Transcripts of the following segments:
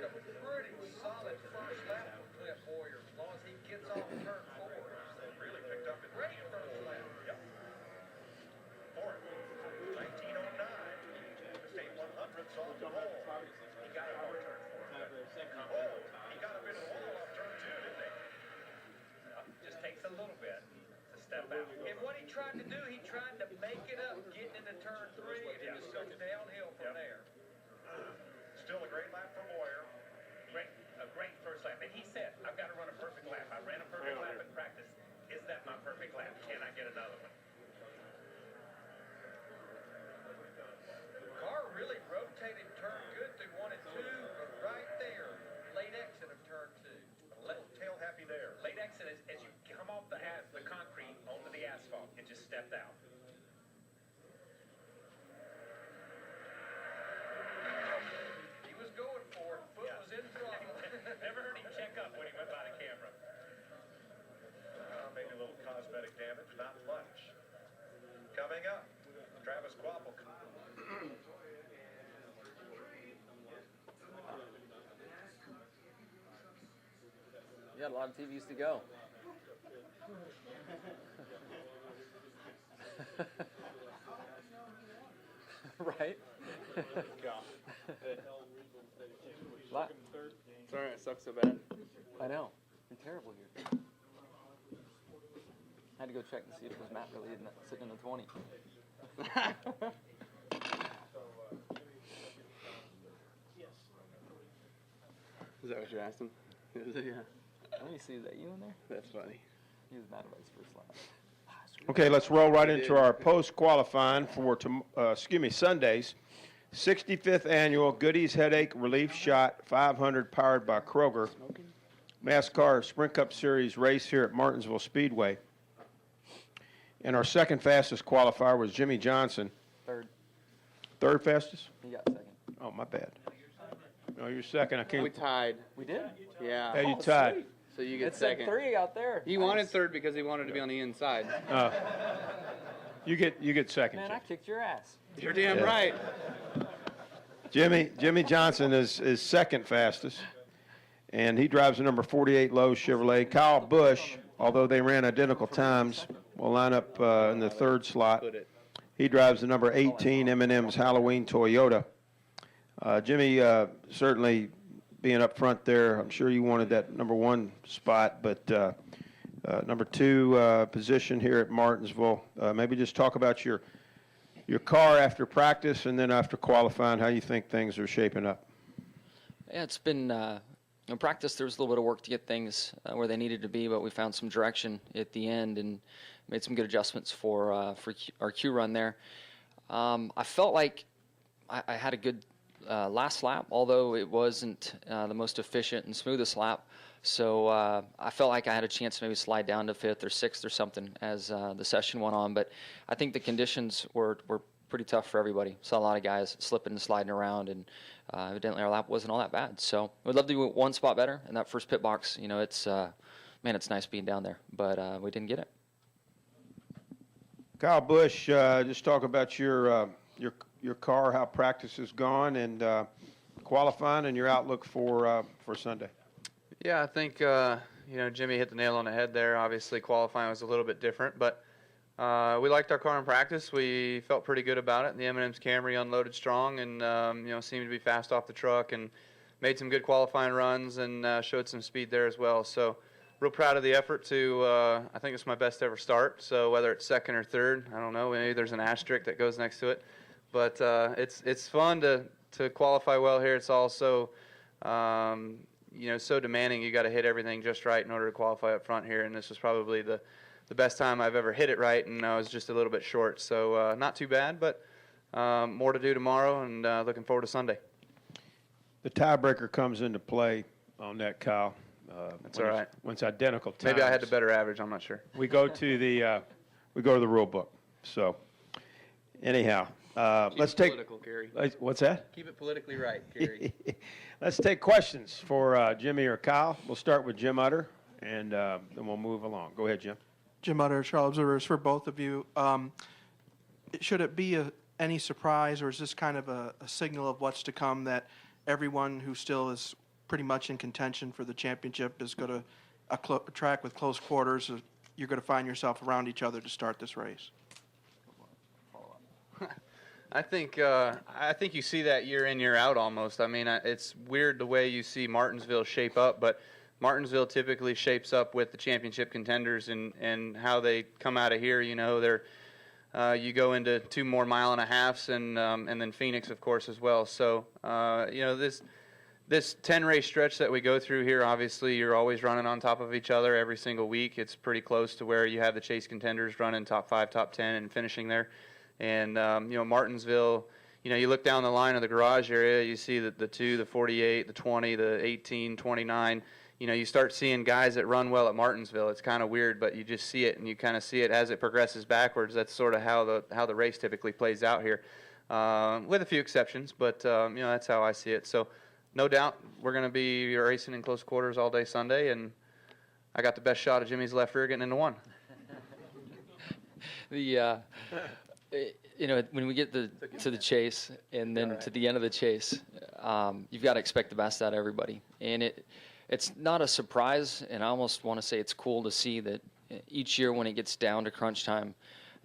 like a pretty solid first lap for Cliff Boyer, as long as he gets off turn 4. Really picked up in Great first lap. Yep. Fourth, 1909. The state 100's off the hole. He got it on turn 4. Oh, he got a bit of the wall off turn 2, didn't he? Just takes a little bit to step out. And what he tried to do, he tried to make it up getting into turn 3, and it just goes downhill from there. Still a great lap for Boyer. A great first lap. And he said, I've got to run a perfect lap. I ran a perfect lap in practice. Is that my perfect lap? Can I get another one? Car really rotated turn good through 1 and 2, but right there, late exit of turn 2. A little tail happy there. Late exit as you come off the concrete onto the asphalt. It just stepped out. He was going for it. Foot was in throttle. Never heard him check up when he went by the camera. Maybe a little cosmetic damage, not much. Coming up, Travis Quapple. You got a lot of TVs to go. Right? Sorry, it sucks so bad. I know. You're terrible here. I had to go check and see if it was Matt really sitting in the 20. Is that what you asked him? Yeah. Let me see, is that you in there? That's funny. He was mad about his first lap. Okay, let's roll right into our post-qualifying for Sunday's 65th annual Goodies Headache Relief Shot 500 powered by Kroger NASCAR Sprint Cup Series race here at Martinsville Speedway. And our second fastest qualifier was Jimmie Johnson. Third. Third fastest? He got second. Oh, my bad. No, you're second. I can't. We tied. We did? Yeah. Hey, you tied. Sweet. So you get It said second. 3 out there. He wanted third because he wanted to be on the inside. You get second. Man, Jim. I kicked your ass. You're damn Yeah. right. Jimmie Johnson is second fastest, and he drives the number 48 Lowe's Chevrolet. Kyle Busch, although they ran identical times, will line up in the third slot. He drives the number 18 M&M's Halloween Toyota. Jimmie certainly being up front there, I'm sure you wanted that number 1 spot, but number 2 position here at Martinsville. Maybe just talk about your car after practice and then after qualifying, how you think things are shaping up. Yeah, it's been in practice. There was a little bit of work to get things where they needed to be, but we found some direction at the end and made some good adjustments for our Q run there. I felt like I had a good last lap, although it wasn't the most efficient and smoothest lap. So I felt like I had a chance to maybe slide down to 5th or 6th or something as the session went on. But I think the conditions were pretty tough for everybody. Saw a lot of guys slipping and sliding around, and evidently our lap wasn't all that bad. So we'd love to do 1 spot better in that first pit box. You know, it's man, it's nice being down there, but we didn't get it. Kyle Busch, just talk about your car, how practice has gone, and qualifying, and your outlook for Sunday. Yeah, I think Jimmie hit the nail on the head there. Obviously, qualifying was a little bit different, but we liked our car in practice. We felt pretty good about it. The M&M's Camry unloaded strong, and seemed to be fast off the truck, and made some good qualifying runs, and showed some speed there as well. So, real proud of the effort to. I think it's my best ever start. So whether it's second or third, I don't know. Maybe there's an asterisk that goes next to it, but it's fun to qualify well here. It's also so demanding. You got to hit everything just right in order to qualify up front here, and this was probably the best time I've ever hit it right, and I was just a little bit short. So not too bad, but more to do tomorrow, and looking forward to Sunday. The tiebreaker comes into play on that, Kyle. That's all right. When it's identical times. Maybe I had the better average. I'm not sure. We go to the rule book. So anyhow, let's take. Political, Gary. What's that? Keep it politically right, Gary. Let's take questions for Jimmie or Kyle. We'll start with Jim Utter, and then we'll move along. Go ahead, Jim. Jim Utter, Charlotte Observers, for both of you. Should it be any surprise, or is this kind of a signal of what's to come that everyone who still is pretty much in contention for the championship is go to a track with close quarters. You're going to find yourself around each other to start this race. I think you see that year in, year out almost. I mean, it's weird the way you see Martinsville shape up, but Martinsville typically shapes up with the championship contenders and how they come out of here. You know, you go into 2 more mile-and-a-halfs and then Phoenix, of course, as well. So, you know, this 10-race stretch that we go through here, obviously you're always running on top of each other every single week. It's pretty close to where you have the Chase contenders running top 5, top 10 and finishing there. And, you know, Martinsville, you know, you look down the line of the garage area, you see the 2, the 48, the 20, the 18, 29. You know, you start seeing guys that run well at Martinsville. It's kind of weird, but you just see it, and you kind of see it as it progresses backwards. That's sort of how the race typically plays out here, with a few exceptions. But, you know, that's how I see it. So, no doubt we're going to be racing in close quarters all day Sunday, and I got the best shot of Jimmy's left rear getting into 1. You know, when we get to the chase and then to the end of the chase, you've got to expect the best out of everybody. And it's not a surprise, and I almost want to say it's cool to see that each year when it gets down to crunch time,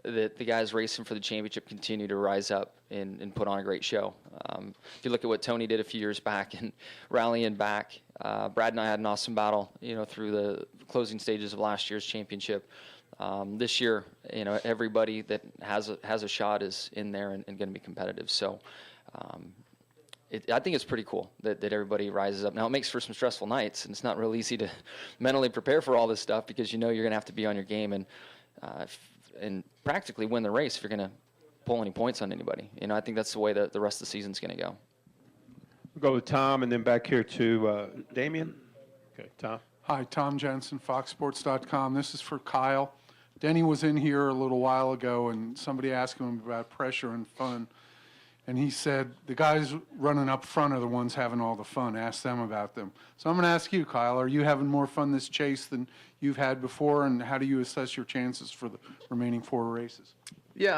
that the guys racing for the championship continue to rise up and put on a great show. If you look at what Tony did a few years back and rallying back, Brad and I had an awesome battle, you know, through the closing stages of last year's championship. This year, you know, everybody that has a shot is in there and going to be competitive. So I think it's pretty cool that everybody rises up. Now, it makes for some stressful nights, and it's not real easy to mentally prepare for all this stuff because you know you're going to have to be on your game and practically win the race if you're going to pull any points on anybody. You know, I think that's the way that the rest of the season's going to go. We'll go with Tom and then back here to Damian. Okay, Tom. Hi, Tom Jensen, FoxSports.com. This is for Kyle. Denny was in here a little while ago, and somebody asked him about pressure and fun. And he said, the guys running up front are the ones having all the fun. Ask them about them. So I'm going to ask you, Kyle, are you having more fun this chase than you've had before, and how do you assess your chances for the remaining 4 races? Yeah,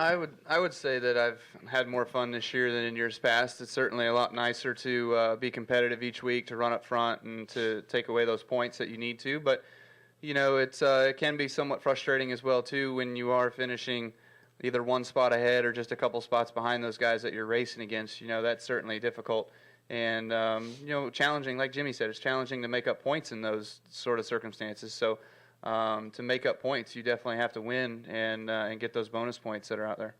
I would say that I've had more fun this year than in years past. It's certainly a lot nicer to be competitive each week, to run up front and to take away those points that you need to. But, you know, it can be somewhat frustrating as well, too, when you are finishing either 1 spot ahead or just a couple spots behind those guys that you're racing against. You know, that's certainly difficult and, you know, challenging. Like Jimmy said, it's challenging to make up points in those sort of circumstances. So to make up points, you definitely have to win and get those bonus points that are out there.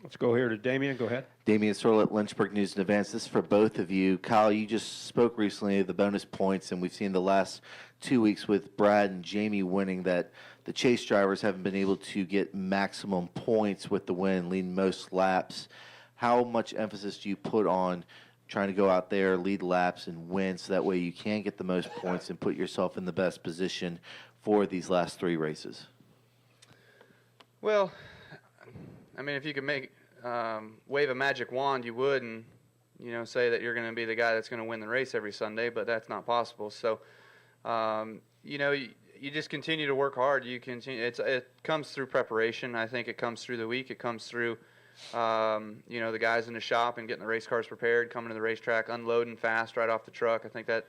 Let's go here to Damian. Go ahead. Damian Sorrell at Lynchburg News and Events. This is for both of you. Kyle, you just spoke recently of the bonus points, and we've seen the last 2 weeks with Brad and Jamie winning that the chase drivers haven't been able to get maximum points with the win, leading most laps. How much emphasis do you put on trying to go out there, lead laps, and win so that way you can get the most points and put yourself in the best position for these last 3 races? Well, I mean, if you could wave a magic wand, you would, and, you know, say that you're going to be the guy that's going to win the race every Sunday, but that's not possible. So, you know, you just continue to work hard. You continue. It comes through preparation. I think it comes through the week. It comes through, you know, the guys in the shop and getting the race cars prepared, coming to the racetrack, unloading fast right off the truck. I think that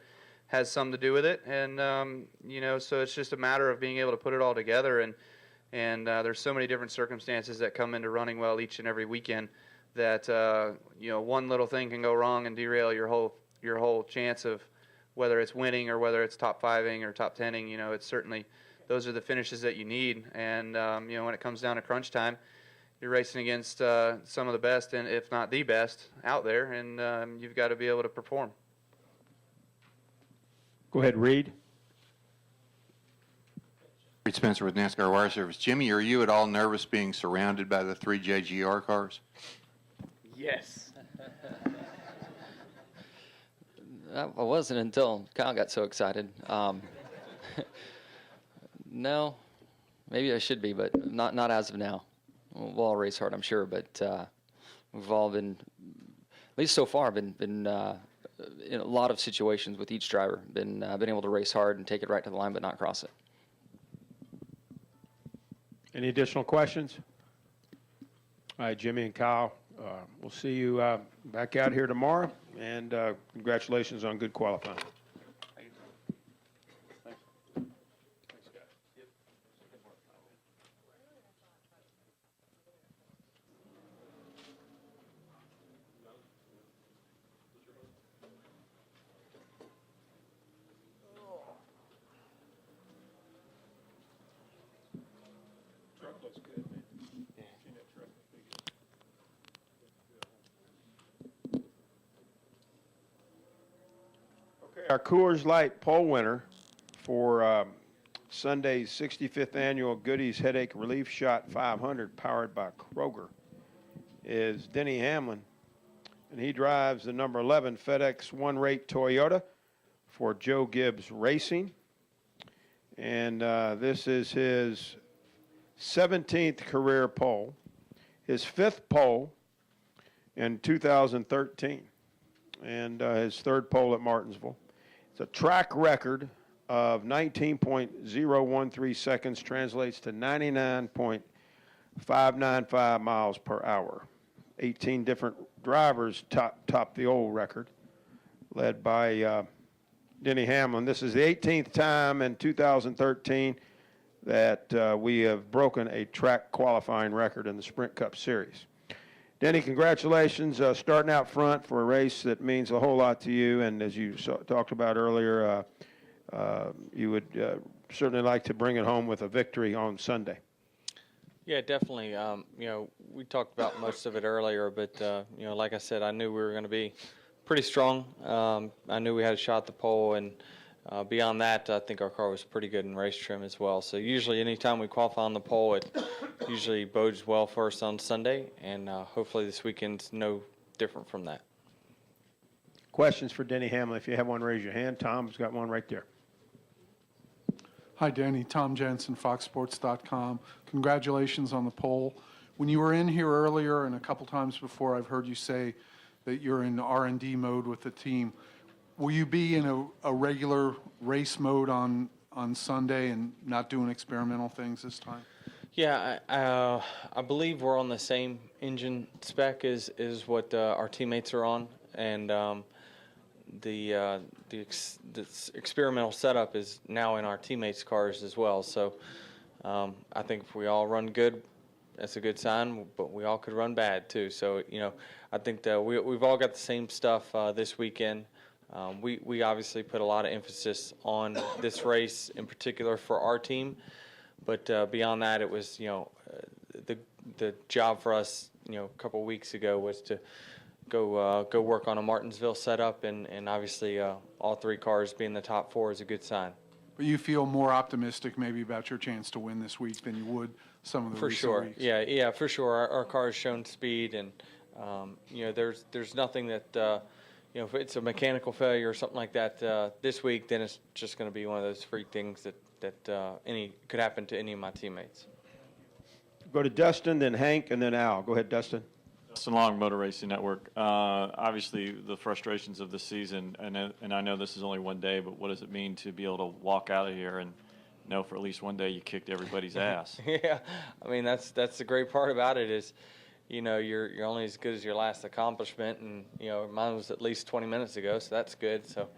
has something to do with it. And, you know, so it's just a matter of being able to put it all together. And there's so many different circumstances that come into running well each and every weekend that, you know, one little thing can go wrong and derail your whole chance of whether it's winning or whether it's top 5ing or top 10ing. You know, it's certainly those are the finishes that you need. And, you know, when it comes down to crunch time, you're racing against some of the best, and if not the best out there, and you've got to be able to perform. Go ahead, Reed. Reed Spencer with NASCAR Wire Service. Jimmy, are you at all nervous being surrounded by the 3 JGR cars? Yes. I wasn't until Kyle got so excited. No, maybe I should be, but not as of now. We'll all race hard, I'm sure, but we've all been, at least so far, been in a lot of situations with each driver, been able to race hard and take it right to the line but not cross it. Any additional questions? All right, Jimmy and Kyle, We'll see you back out here tomorrow, and congratulations on good qualifying. Our Coors Light pole winner for Sunday's 65th annual Goodies Headache Relief Shot 500 powered by Kroger is Denny Hamlin, and he drives the number 11 FedEx One-Rate Toyota for Joe Gibbs Racing. And this is his 17th career pole, his 5th pole in 2013, and his 3rd pole at Martinsville. It's a track record of 19.013 seconds, translates to 99.595 miles per hour. 18 different drivers top the old record, led by Denny Hamlin. This is the 18th time in 2013 that we have broken a track qualifying record in the Sprint Cup Series. Denny, congratulations, starting out front for a race that means a whole lot to you, and as you talked about earlier, you would certainly like to bring it home with a victory on Sunday. Yeah, definitely. We talked about most of it earlier, but, like I said, I knew we were going to be pretty strong. I knew we had a shot at the pole, and beyond that, I think our car was pretty good in race trim as well. So usually anytime we qualify on the pole, it usually bodes well for us on Sunday, and hopefully this weekend's no different from that. Questions for Denny Hamlin? If you have one, raise your hand. Tom's got one right there. Hi, Danny. Tom Jensen, FoxSports.com. Congratulations on the pole. When you were in here earlier and a couple times before, I've heard you say that you're in R&D mode with the team. Will you be in a regular race mode on Sunday and not doing experimental things this time? Yeah, I believe we're on the same engine spec as what our teammates are on, and the experimental setup is now in our teammates' cars as well. So I think if we all run good, that's a good sign, but we all could run bad too. So, I think that we've all got the same stuff this weekend. We obviously put a lot of emphasis on this race in particular for our team, but beyond that, it was, the job for us, a couple weeks ago was to go work on a Martinsville setup, and obviously all 3 cars being the top 4 is a good sign. But you feel more optimistic maybe about your chance to win this week than you would some of the recent weeks? Yeah, for sure. Our car has shown speed, and there's nothing that if it's a mechanical failure or something like that this week, then it's just going to be one of those freak things that any could happen to any of my teammates. Go to Dustin, then Hank, and then Al. Go ahead, Dustin. Dustin Long, Motor Racing Network. Obviously, the frustrations of the season, and I know this is only one day, but what does it mean to be able to walk out of here and know for at least one day you kicked everybody's ass? Yeah, I mean that's the great part about it is, you're only as good as your last accomplishment, and mine was at least 20 minutes ago, so that's good. So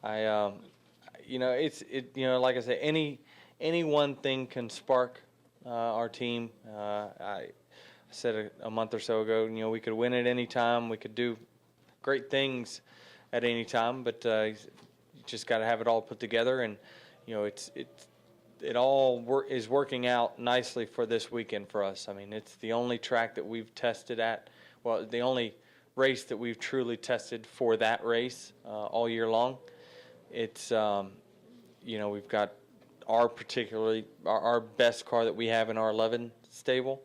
I, like I said, any one thing can spark our team. I said a month or so ago, we could win at any time, we could do great things at any time, but you just got to have it all put together, and it all is working out nicely for this weekend for us. I mean, it's the only track that we've tested at, well, the only race that we've truly tested for that race all year long. It's, we've got our best car that we have in our 11 stable.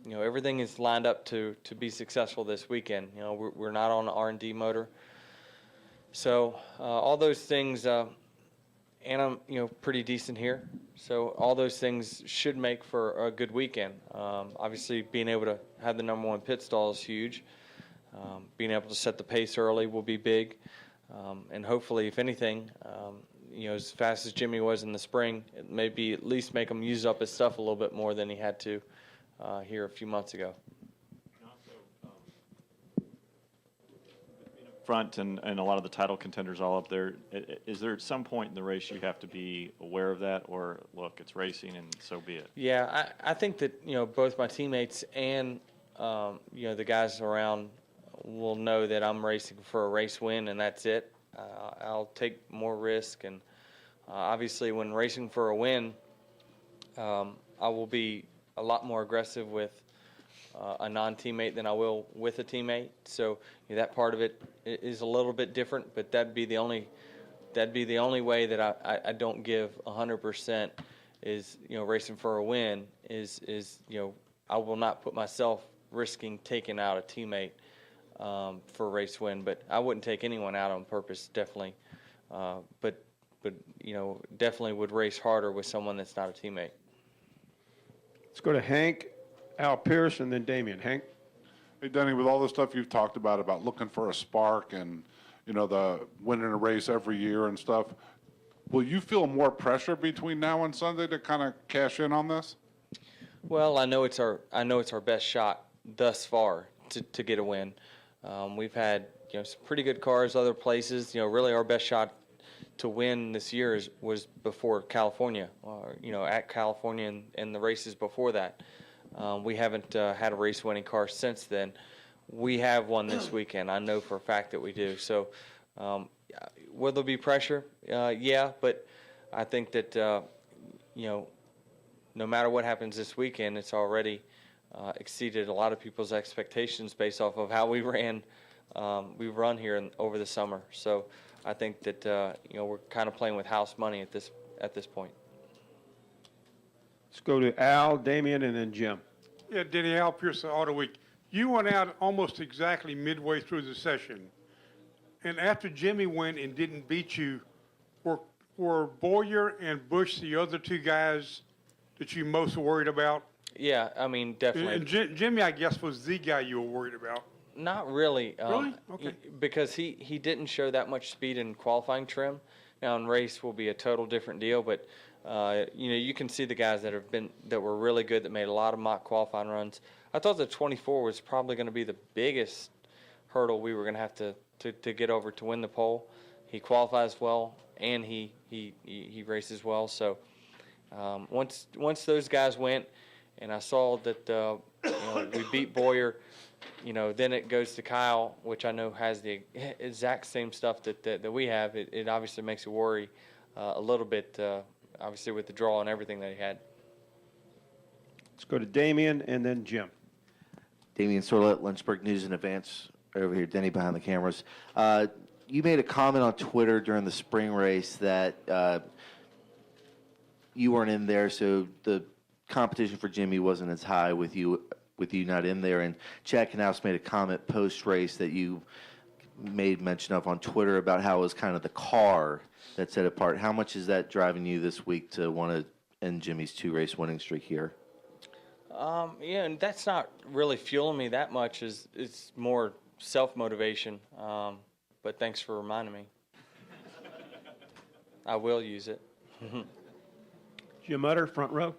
Everything is lined up to be successful this weekend. We're not on an R&D motor. So all those things, and I'm, pretty decent here. So all those things should make for a good weekend. Obviously, being able to have the number 1 pit stall is huge. Being able to set the pace early will be big. And hopefully, if anything, as fast as Jimmie was in the spring, it may be at least make him use up his stuff a little bit more than he had to here a few months ago. front and a lot of the title contenders all up there. Is there at some point in the race you have to be aware of that, or look, it's racing and so be it? Yeah, I think that, you know, both my teammates and, you know, the guys around will know that I'm racing for a race win and that's it. I'll take more risk, and obviously when racing for a win, I will be a lot more aggressive with a non-teammate than I will with a teammate. So you know, that part of it is a little bit different, but that'd be the only way that I don't give 100% is, you know, racing for a win is you know, I will not put myself risking taking out a teammate for a race win, but I wouldn't take anyone out on purpose, definitely. But you know, definitely would race harder with someone that's not a teammate. Let's go to Hank, Al Pierce, and then Damian. Hank? Hey, Denny, with all the stuff you've talked about looking for a spark and, you know, the winning a race every year and stuff, will you feel more pressure between now and Sunday to kind of cash in on this? Well, I know it's our best shot thus far to get a win. We've had, you know, some pretty good cars other places. You know, really our best shot to win this year was before California, you know, at California and the races before that. We haven't had a race-winning car since then. We have one this weekend. I know for a fact that we do. So will there be pressure? Yeah, but I think that, you know, no matter what happens this weekend, it's already exceeded a lot of people's expectations based off of how we've run here over the summer. So I think that, you know, we're kind of playing with house money at this point. Let's go to Al, Damian, and then Jim. Yeah, Denny, Al Pierce, Auto Week. You went out almost exactly midway through the session. And after Jimmie went and didn't beat you, were Boyer and Busch the other two guys that you most worried about? Yeah, I mean, definitely. And Jimmie, I guess, was the guy you were worried about. Not really. Really? Okay. Because he didn't show that much speed in qualifying trim. Now in race will be a total different deal, but you know, you can see the guys that were really good, that made a lot of mock qualifying runs. I thought the 24 was probably going to be the biggest hurdle we were going to have to get over to win the pole. He qualifies well and he races well. So once those guys went, and I saw that you know, we beat Boyer, you know, then it goes to Kyle, which I know has the exact same stuff that we have. It obviously makes you worry a little bit, obviously with the draw and everything that he had. Let's go to Damian and then Jim. Damian Sorlett, Lynchburg News in Advance, over here, Denny behind the cameras. You made a comment on Twitter during the spring race that you weren't in there, so the competition for Jimmie wasn't as high with you not in there. And Chad Knaus made a comment post-race that you made mention of on Twitter about how it was kind of the car that set it apart. How much is that driving you this week to want to end Jimmie's 2-race winning streak here? Yeah, and that's not really fueling me that much. It's more self-motivation. But thanks for reminding me. I will use it. Jim Utter, front row.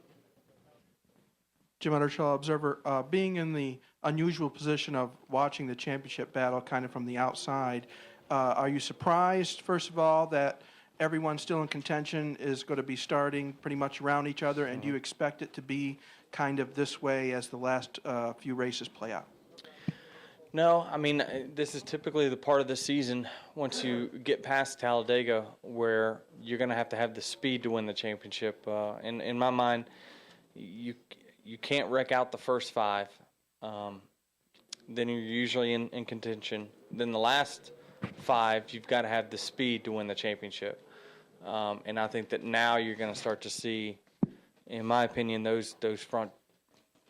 Jim Uttershaw, Observer. Being in the unusual position of watching the championship battle kind of from the outside, are you surprised, first of all, that everyone still in contention is going to be starting pretty much around each other, and do you expect it to be kind of this way as the last few races play out? No, I mean, this is typically the part of the season once you get past Talladega where you're going to have the speed to win the championship. In my mind, you can't wreck out the first 5. Then you're usually in contention. Then the last 5, you've got to have the speed to win the championship. And I think that now you're going to start to see, in my opinion, those front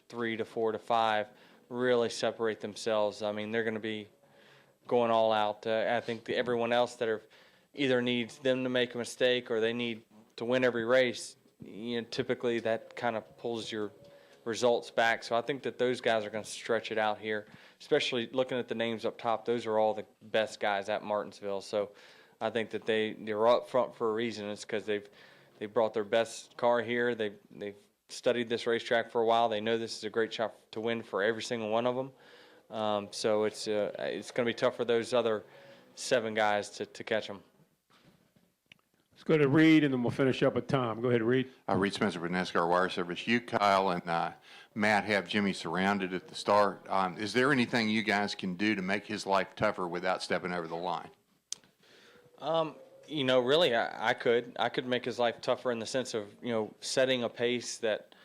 3 to 4 to 5 really separate themselves. I mean, they're going to be going all out. I think everyone else that either needs them to make a mistake or they need to win every race, you know, typically that kind of pulls your results back. So I think that those guys are going to stretch it out here, especially looking at the names up top. Those are all the best guys at Martinsville. So I think that they're up front for a reason. It's because they brought their best car here. They've studied this racetrack for a while. They know this is a great shot to win for every single one of them. So it's going to be tough for those other 7 guys to catch them. Let's go to Reed, and then we'll finish up with Tom. Go ahead, Reed. Reed Spencer with NASCAR Wire Service. You, Kyle, and Matt have Jimmie surrounded at the start. Is there anything you guys can do to make his life tougher without stepping over the line? You know, really, I could make his life tougher in the sense of, you know, setting a pace that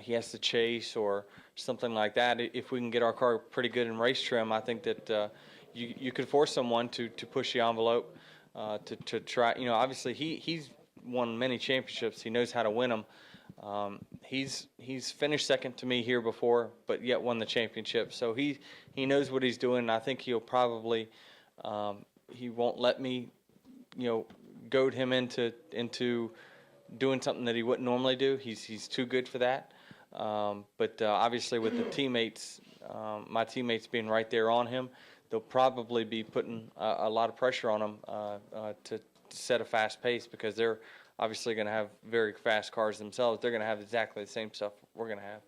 he has to chase or something like that. If we can get our car pretty good in race trim, I think that you could force someone to push the envelope, to try. You know, obviously he's won many championships. He knows how to win them. He's finished second to me here before, but yet won the championship. So he knows what he's doing. And I think he'll probably he won't let me, you know, goad him into doing something that he wouldn't normally do. He's too good for that. But obviously with the teammates, my teammates being right there on him, they'll probably be putting a lot of pressure on him to set a fast pace, because they're obviously going to have very fast cars themselves. They're going to have exactly the same stuff we're going to have.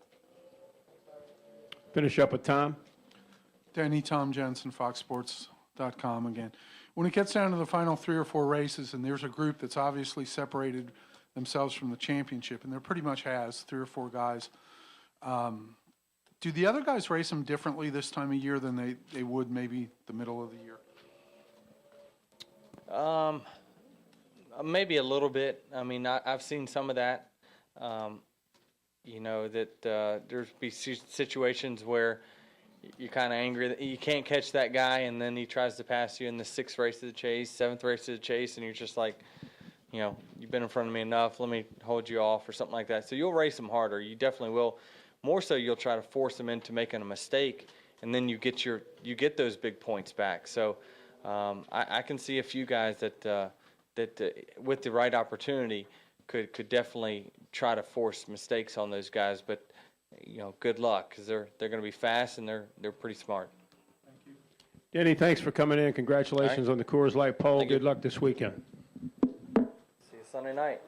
Finish up with Tom. Denny, Tom Jensen, FoxSports.com again. When it gets down to the final 3 or 4 races, and there's a group that's obviously separated themselves from the championship, and there pretty much has 3 or 4 guys, do the other guys race them differently this time of year than they would maybe the middle of the year? Maybe a little bit. I mean, I've seen some of that. You know, that there's be situations where you're kind of angry that you can't catch that guy, and then he tries to pass you in the 6th race of the chase, 7th race of the chase, and you're just like, you know, you've been in front of me enough, let me hold you off or something like that. So you'll race them harder. You definitely will. More so, you'll try to force them into making a mistake, and then you get those big points back. So I can see a few guys that with the right opportunity could definitely try to force mistakes on those guys. But you know, good luck, because they're going to be fast and they're pretty smart. Thank you. Denny, thanks for coming in. Congratulations on the Coors Light pole. Thank you. Good luck this weekend. See you Sunday night.